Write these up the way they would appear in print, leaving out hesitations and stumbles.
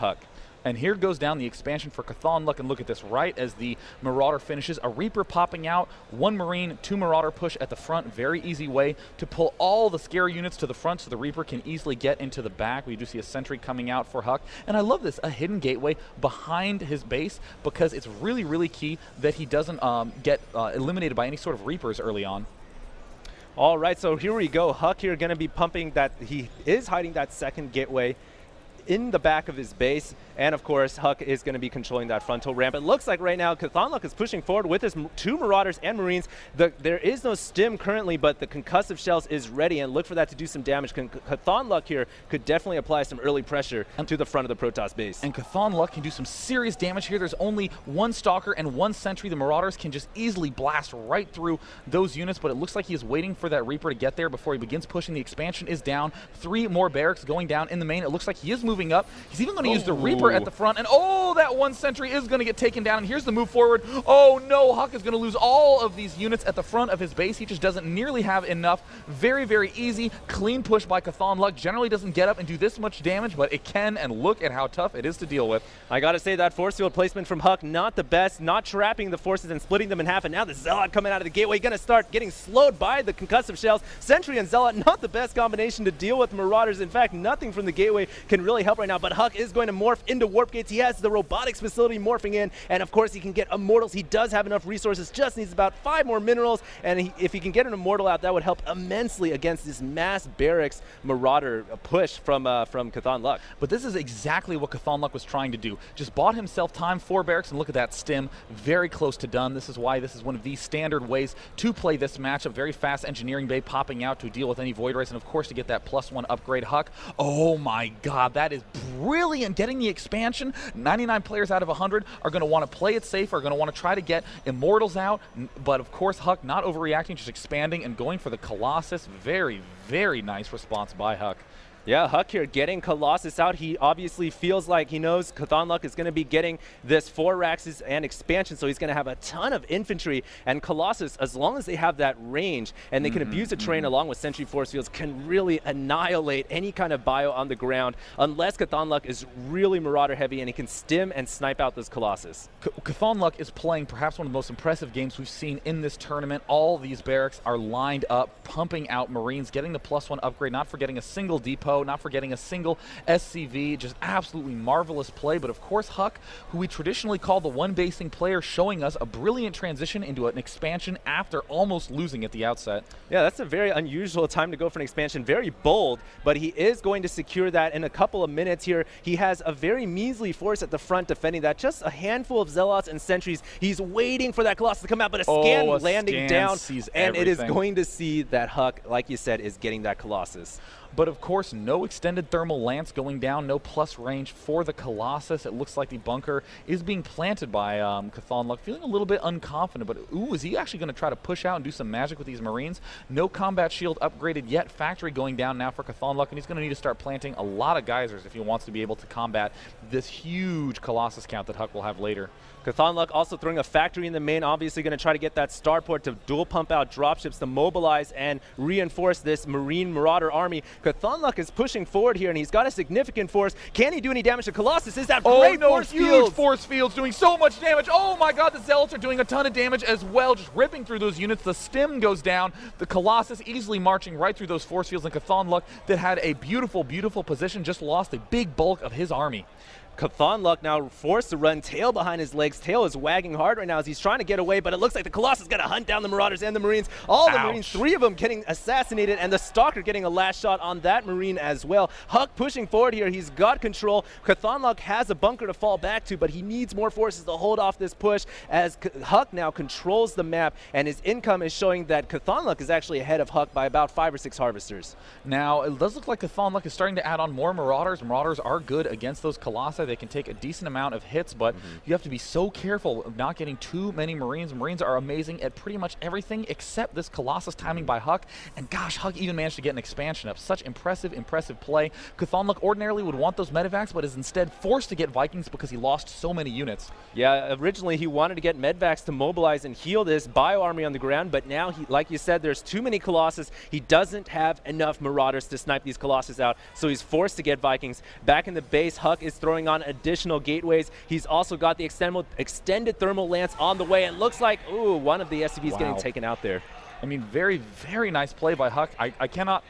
HuK. And here goes down the expansion for CauthonLuck, and look at this, right as the Marauder finishes, a Reaper popping out, 1 Marine, 2 Marauder push at the front, very easy way to pull all the scare units to the front so the Reaper can easily get into the back. We do see a sentry coming out for HuK, and I love this, a hidden gateway behind his base, because it's really, really key that he doesn't get eliminated by any sort of Reapers early on. All right, so here we go. HuK here going to be pumping that, he is hiding that second gateway in the back of his base, and of course HuK is going to be controlling that frontal ramp. It looks like right now CauthonLuck is pushing forward with his 2 Marauders and Marines. There is no stim currently, but the concussive shells is ready, and look for that to do some damage. CauthonLuck here could definitely apply some early pressure to the front of the Protoss base. And CauthonLuck can do some serious damage here. There's only 1 Stalker and 1 Sentry. The Marauders can just easily blast right through those units, but it looks like he is waiting for that Reaper to get there before he begins pushing. The expansion is down. 3 more barracks going down in the main. It looks like he is moving up. He's even going to use the Reaper at the front, and oh, that 1 Sentry is going to get taken down, and here's the move forward. Oh no, HuK is going to lose all of these units at the front of his base. He just doesn't nearly have enough. Very, very easy, clean push by CauthonLuck. Generally doesn't get up and do this much damage, but it can, and look at how tough it is to deal with. I gotta say that force field placement from HuK, not the best, not trapping the forces and splitting them in half, and now the Zealot coming out of the gateway, gonna start getting slowed by the concussive shells. Sentry and Zealot, not the best combination to deal with Marauders. In fact, nothing from the gateway can really help right now, but HuK is going to morph into warp gates. He has the robotics facility morphing in, and of course he can get immortals. He does have enough resources, just needs about 5 more minerals, and if he can get an immortal out, that would help immensely against this mass barracks Marauder push from CauthonLuck. But this is exactly what CauthonLuck was trying to do. Just bought himself time, 4 barracks, and look at that stim, very close to done. This is why this is one of the standard ways to play this matchup. Very fast engineering bay popping out to deal with any Void Rays, and of course to get that +1 upgrade. HuK, oh my god, that is brilliant. Getting the expansion, 99 players out of 100 are going to want to play it safe, are going to want to try to get immortals out, but of course HuK not overreacting, just expanding and going for the Colossus. Very, very nice response by HuK. Yeah, HuK here getting Colossus out. He obviously feels like he knows CauthonLuck is going to be getting this 4 Raxes and expansion, so he's going to have a ton of infantry. And Colossus, as long as they have that range and they can abuse the terrain along with Sentry Force Fields, can really annihilate any kind of bio on the ground, unless CauthonLuck is really Marauder heavy and he can stim and snipe out this Colossus. CauthonLuck is playing perhaps one of the most impressive games we've seen in this tournament. All these barracks are lined up, pumping out Marines, getting the +1 upgrade, not forgetting a single depot, not forgetting a single SCV. Just absolutely marvelous play. But of course HuK, who we traditionally call the one basing player, showing us a brilliant transition into an expansion after almost losing at the outset. Yeah, that's a very unusual time to go for an expansion. Very bold, but he is going to secure that in a couple of minutes here. He has a very measly force at the front defending that. Just a handful of Zealots and Sentries. He's waiting for that Colossus to come out, but a scan landing down, and it is going to see that HuK, like you said, is getting that Colossus. But of course, no extended thermal lance going down, no plus range for the Colossus. It looks like the bunker is being planted by CauthonLuck, feeling a little bit unconfident, but ooh, is he actually going to try to push out and do some magic with these Marines? No combat shield upgraded yet. Factory going down now for CauthonLuck, and he's going to need to start planting a lot of geysers if he wants to be able to combat this huge Colossus count that HuK will have later. CauthonLuck also throwing a factory in the main, obviously going to try to get that starport to dual pump out dropships to mobilize and reinforce this Marine Marauder army. CauthonLuck is pushing forward here, and he's got a significant force. Can he do any damage to Colossus? Is that great force huge fields? Force fields doing so much damage. Oh my god, the Zealots are doing a ton of damage as well, just ripping through those units. The stim goes down. The Colossus easily marching right through those force fields, and CauthonLuck, that had a beautiful, beautiful position, just lost a big bulk of his army. CauthonLuck now forced to run, tail behind his legs. Tail is wagging hard right now as he's trying to get away, but it looks like the Colossus is going to hunt down the Marauders and the Marines. All the Marines, 3 of them getting assassinated, and the Stalker getting a last shot on that Marine as well. HuK pushing forward here. He's got control. CauthonLuck has a bunker to fall back to, but he needs more forces to hold off this push as HuK now controls the map, and his income is showing that CauthonLuck is actually ahead of HuK by about 5 or 6 Harvesters. Now, it does look like CauthonLuck is starting to add on more Marauders. Marauders are good against those Colossi. They can take a decent amount of hits, but you have to be so careful of not getting too many Marines. Marines are amazing at pretty much everything except this Colossus timing by HuK. And gosh, HuK even managed to get an expansion up. Such impressive, impressive play. CauthonLuck ordinarily would want those medevacs, but is instead forced to get Vikings because he lost so many units. Yeah, originally he wanted to get medvacs to mobilize and heal this bio army on the ground, but now, he, like you said, there's too many Colossus. He doesn't have enough Marauders to snipe these Colossus out, so he's forced to get Vikings. Back in the base, HuK is throwing on additional gateways. He's also got the extended thermal lance on the way. It looks like, ooh, one of the SCVs getting taken out there. I mean, very, very nice play by HuK.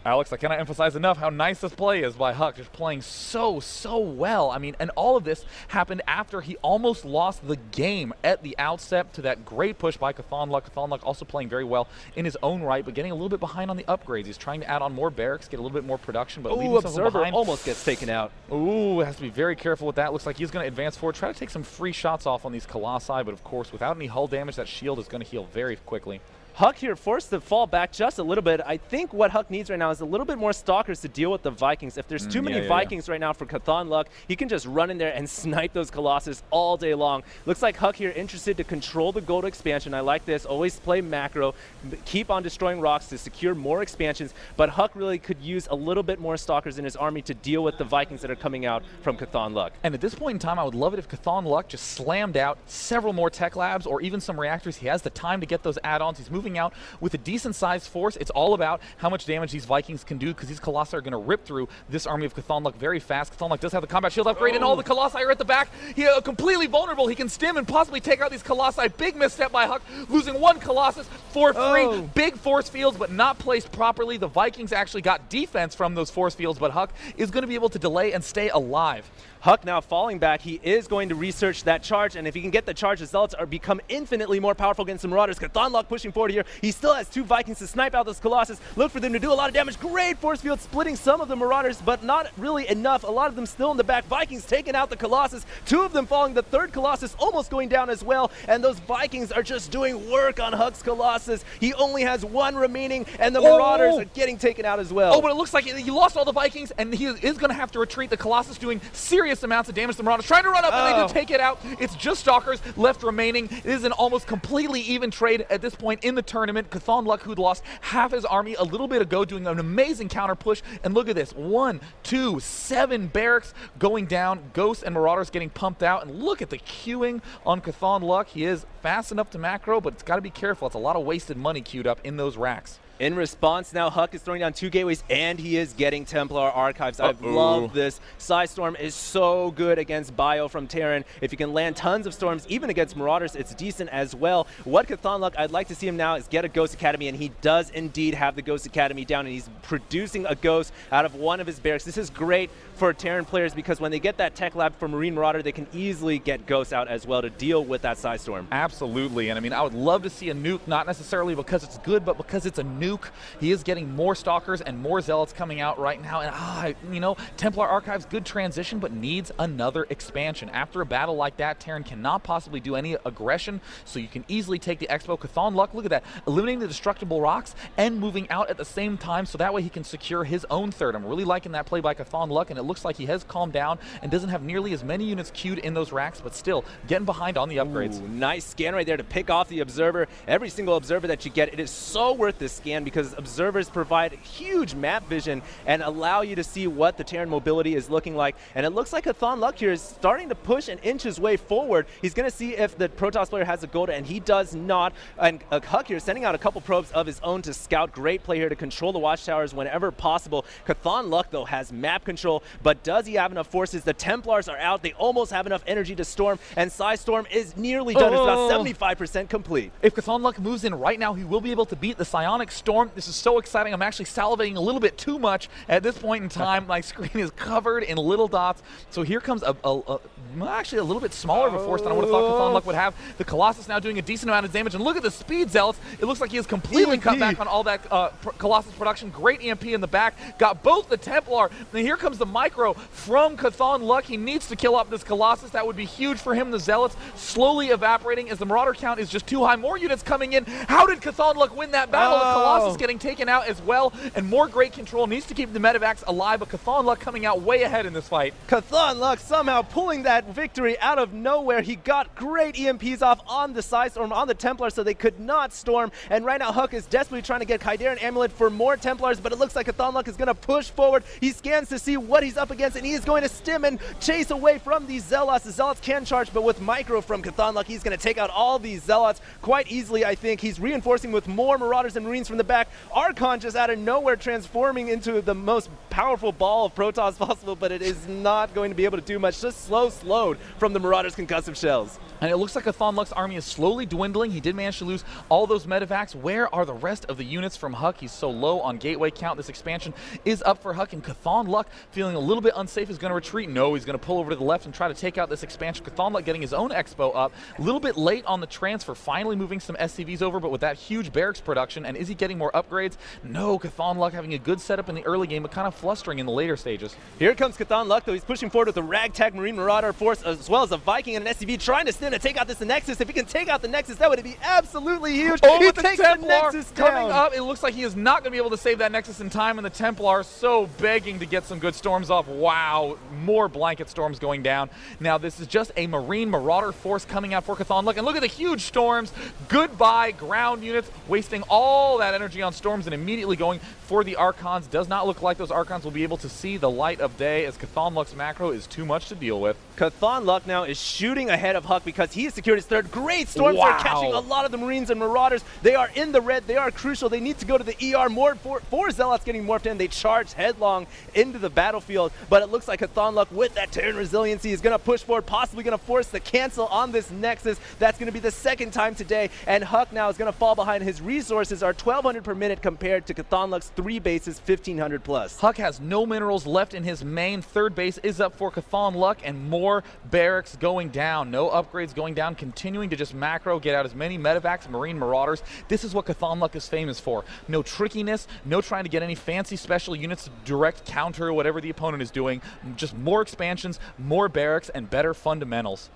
Alex, I cannot emphasize enough how nice this play is by HuK, just playing so well. I mean, and all of this happened after he almost lost the game at the outset to that great push by CauthonLuck. CauthonLuck also playing very well in his own right, but getting a little bit behind on the upgrades. He's trying to add on more barracks, get a little bit more production, but leaving himself Observer behind. Almost gets taken out. Ooh, has to be very careful with that. Looks like he's going to advance forward, try to take some free shots off on these Colossi, but of course, without any hull damage, that shield is going to heal very quickly. HuK here forced to fall back just a little bit. I think what HuK needs right now is a little bit more stalkers to deal with the Vikings. If there's too many Vikings right now for CauthonLuck, he can just run in there and snipe those Colossus all day long. Looks like HuK here interested to control the gold expansion. I like this. Always play macro. Keep on destroying rocks to secure more expansions. But HuK really could use a little bit more stalkers in his army to deal with the Vikings that are coming out from CauthonLuck. And at this point in time, I would love it if CauthonLuck just slammed out several more tech labs or even some reactors. He has the time to get those add-ons. He's moving out with a decent-sized force. It's all about how much damage these Vikings can do, because these Colossi are going to rip through this army of CauthonLuck very fast. CauthonLuck does have the combat shield upgrade, and all the Colossi are at the back. He is completely vulnerable. He can stim and possibly take out these Colossi. Big misstep by HuK, losing one Colossus for free. Big force fields, but not placed properly. The Vikings actually got defense from those force fields, but HuK is going to be able to delay and stay alive. HuK now falling back. He is going to research that charge, and if he can get the charge, the Zealots are become infinitely more powerful against the Marauders. CauthonLuck pushing forward here. He still has two Vikings to snipe out those Colossus. Look for them to do a lot of damage. Great force field splitting some of the Marauders, but not really enough. A lot of them still in the back. Vikings taking out the Colossus. Two of them falling. The third Colossus almost going down as well, and those Vikings are just doing work on HuK's Colossus. He only has one remaining, and the Marauders are getting taken out as well. Oh, but it looks like he lost all the Vikings, and he is going to have to retreat. The Colossus doing serious amounts of damage to the Marauders, trying to run up, and they do take it out. It's just Stalkers left remaining. It is an almost completely even trade at this point in the tournament. CauthonLuck, who'd lost half his army a little bit ago, doing an amazing counter push, and look at this, 1, 2, 7 barracks going down, Ghosts and Marauders getting pumped out, and look at the queuing on CauthonLuck. He is fast enough to macro, but it's got to be careful. It's a lot of wasted money queued up in those racks. In response, now HuK is throwing down 2 gateways, and he is getting Templar Archives. I love this. Storm is so good against Bio from Terran. If you can land tons of storms, even against Marauders, it's decent as well. What CauthonLuck, I'd like to see him now is get a Ghost Academy, and he does indeed have the Ghost Academy down, and he's producing a Ghost out of one of his barracks. This is great for Terran players, because when they get that Tech Lab for Marine Marauder, they can easily get Ghosts out as well to deal with that Storm. Absolutely, and I mean, I would love to see a nuke, not necessarily because it's good, but because it's a nuke. He is getting more Stalkers and more Zealots coming out right now, and you know, Templar Archives, good transition, but needs another expansion. After a battle like that, Terran cannot possibly do any aggression, so you can easily take the Expo. CauthonLuck, look at that, eliminating the destructible rocks and moving out at the same time, so that way he can secure his own third. I'm really liking that play by CauthonLuck, and it looks like he has calmed down and doesn't have nearly as many units queued in those racks, but still getting behind on the upgrades. Ooh, nice scan right there to pick off the Observer. Every single Observer that you get, it is so worth this scan, because Observers provide huge map vision and allow you to see what the Terran mobility is looking like. And it looks like CauthonLuck here is starting to push and inch his way forward. He's going to see if the Protoss player has a Golda, and he does not. And HuK here sending out a couple probes of his own to scout. Great play here to control the watchtowers whenever possible. CauthonLuck, though, has map control, but does he have enough forces? The Templars are out. They almost have enough energy to storm, and Storm is nearly done. It's about 75% complete. If CauthonLuck moves in right now, he will be able to beat the Psionic Storm. This is so exciting. I'm actually salivating a little bit too much at this point in time. My screen is covered in little dots. So here comes actually a little bit smaller of a force than I would have thought CauthonLuck would have. The Colossus now doing a decent amount of damage, and look at the speed, Zealots. It looks like he has completely cut back on all that Colossus production. Great EMP in the back. Got both the Templar. And here comes the micro from CauthonLuck. He needs to kill off this Colossus. That would be huge for him. The Zealots slowly evaporating as the Marauder count is just too high. More units coming in. How did CauthonLuck win that battle? The Colossus getting taken out as well, and more great control. Needs to keep the Medivacs alive, but CauthonLuck coming out way ahead in this fight. CauthonLuck somehow pulling that victory out of nowhere. He got great EMPs off on the Storm, on the Templars, so they could not storm. And right now HuK is desperately trying to get Khaydarin Amulet for more Templars, but it looks like CauthonLuck is going to push forward. He scans to see what he's up against, and he is going to stim and chase away from these Zealots. The Zealots can charge, but with micro from CauthonLuck, he's going to take out all these Zealots quite easily, I think. He's reinforcing with more Marauders and Marines from the the back. Archon just out of nowhere transforming into the most powerful ball of Protoss possible, but it is not going to be able to do much. Just slowed from the Marauders' concussive shells. And it looks like CauthonLuck's army is slowly dwindling. He did manage to lose all those medevacs. Where are the rest of the units from HuK? He's so low on gateway count. This expansion is up for HuK, and CauthonLuck, feeling a little bit unsafe, is going to retreat. No, he's going to pull over to the left and try to take out this expansion. CauthonLuck getting his own expo up. A little bit late on the transfer, finally moving some SCVs over, but with that huge barracks production, and is he getting more upgrades? No, CauthonLuck having a good setup in the early game, but kind of flustering in the later stages. Here comes CauthonLuck, though. He's pushing forward with a ragtag Marine Marauder force, as well as a Viking and an SCV, trying to stand to take out this Nexus. If he can take out the Nexus, that would be absolutely huge. Oh, he the takes Templar the Nexus coming down. up. It looks like he is not going to be able to save that Nexus in time, and the Templar so begging to get some good storms off. Wow, more blanket storms going down. Now, this is just a Marine Marauder force coming out for CauthonLuck, and look at the huge storms. Goodbye, ground units, wasting all that energy on storms and immediately going for the Archons. Does not look like those Archons will be able to see the light of day, as CauthonLuck's macro is too much to deal with. CauthonLuck now is shooting ahead of HuK because he has secured his third. Great storms are catching a lot of the Marines and Marauders. They are in the red. They are crucial. They need to go to the ER. More four Zealots getting morphed in. They charge headlong into the battlefield, but it looks like CauthonLuck, with that Terran resiliency, is going to push forward, possibly going to force the cancel on this Nexus. That's going to be the second time today, and HuK now is going to fall behind. His resources are 1,200 per minute compared to CauthonLuck's 3 bases, 1,500 plus. HuK has no minerals left in his main. Third base is up for CauthonLuck, and more barracks going down. No upgrades going down, continuing to just macro, get out as many medevacs, Marine Marauders. This is what CauthonLuck is famous for. No trickiness, no trying to get any fancy special units to direct counter whatever the opponent is doing. Just more expansions, more barracks, and better fundamentals.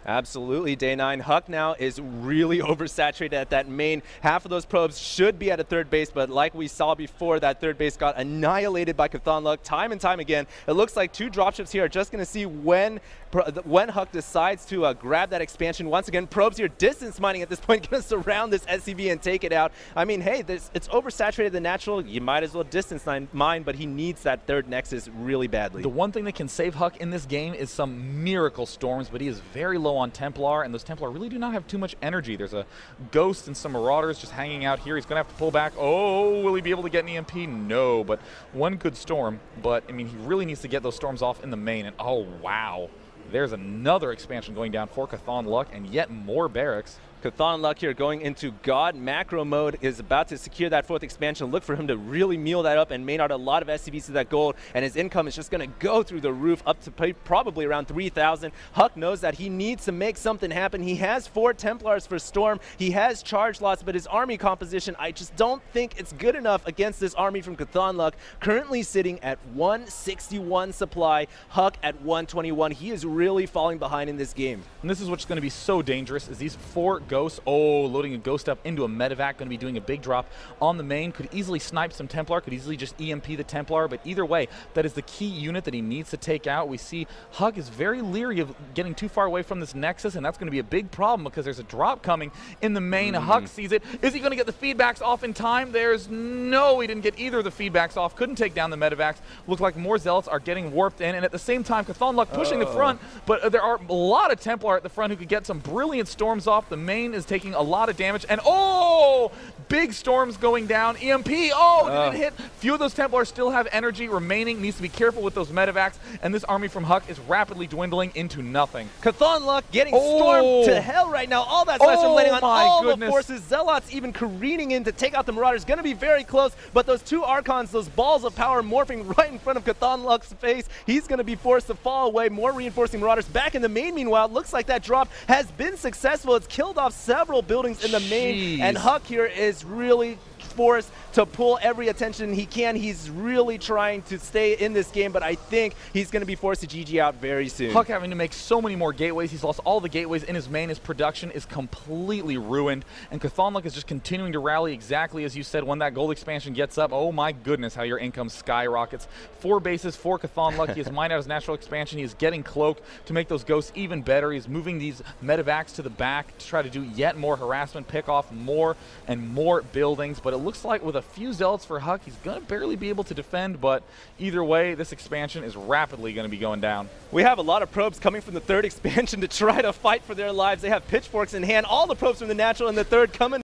Absolutely, Day 9. HuK now is really oversaturated at that main. Half of those probes should be at a third base, but like we saw before, that third base got annihilated by CauthonLuck time and time again. It looks like 2 dropships here are just going to see when HuK decides to grab that expansion. Once again, probes here distance mining at this point, going to surround this SCV and take it out. I mean, hey, it's oversaturated the natural. You might as well distance mine, but he needs that third Nexus really badly. The one thing that can save HuK in this game is some miracle storms, but he is very low on Templar, and those Templar really do not have too much energy. There's a Ghost and some Marauders just hanging out here. He's going to have to pull back. Oh, will he be able to get an EMP? No, but one good storm. But, I mean, he really needs to get those storms off in the main, and oh, wow. There's another expansion going down for CauthonLuck, and yet more barracks. CauthonLuck here going into God macro mode, is about to secure that 4th expansion. Look for him to really meal that up and main out a lot of SCVs to that gold, and his income is just going to go through the roof, up to probably around 3,000. HuK knows that he needs to make something happen. He has 4 Templars for Storm. He has charge loss, but his army composition, I just don't think it's good enough against this army from CauthonLuck. Currently sitting at 161 supply, HuK at 121. He is really falling behind in this game. And this is what's going to be so dangerous, is these 4 Ghosts. Oh, loading a Ghost up into a medevac, going to be doing a big drop on the main. Could easily snipe some Templar, could easily just EMP the Templar, but either way, that is the key unit that he needs to take out. We see HuK is very leery of getting too far away from this Nexus, and that's going to be a big problem because there's a drop coming in the main. HuK sees it. Is he going to get the feedbacks off in time? There's no, he didn't get either of the feedbacks off. Couldn't take down the medevacs. Look like more Zealots are getting warped in, and at the same time, CauthonLuck pushing the front, but there are a lot of Templar at the front who could get some brilliant storms off. The main is taking a lot of damage, and oh, big storms going down. EMP, oh, didn't hit. Few of those Templars still have energy remaining. Needs to be careful with those medevacs, and this army from HuK is rapidly dwindling into nothing. CauthonLuck getting stormed to hell right now. All that slash letting on all the forces. Zealots even careening in to take out the Marauders. Going to be very close, but those 2 Archons, those balls of power morphing right in front of CauthonLuck's face. He's going to be forced to fall away. More reinforcing Marauders back in the main. Meanwhile, looks like that drop has been successful. It's killed off several buildings in the main, and HuK here is really forced to pull every attention he can. He's really trying to stay in this game, but I think he's going to be forced to GG out very soon. HuK having to make so many more gateways. He's lost all the gateways in his main. His production is completely ruined, and CauthonLuck is just continuing to rally exactly as you said. When that gold expansion gets up, oh my goodness, how your income skyrockets. 4 bases for CauthonLuck. He has mined out his natural expansion. He is getting Cloak to make those Ghosts even better. He's moving these medevacs to the back to try to do yet more harassment, pick off more and more buildings, but it looks like with a few Zealots for HuK, he's going to barely be able to defend, but either way, this expansion is rapidly going to be going down. We have a lot of probes coming from the 3rd expansion to try to fight for their lives. They have pitchforks in hand. All the probes from the natural and the 3rd coming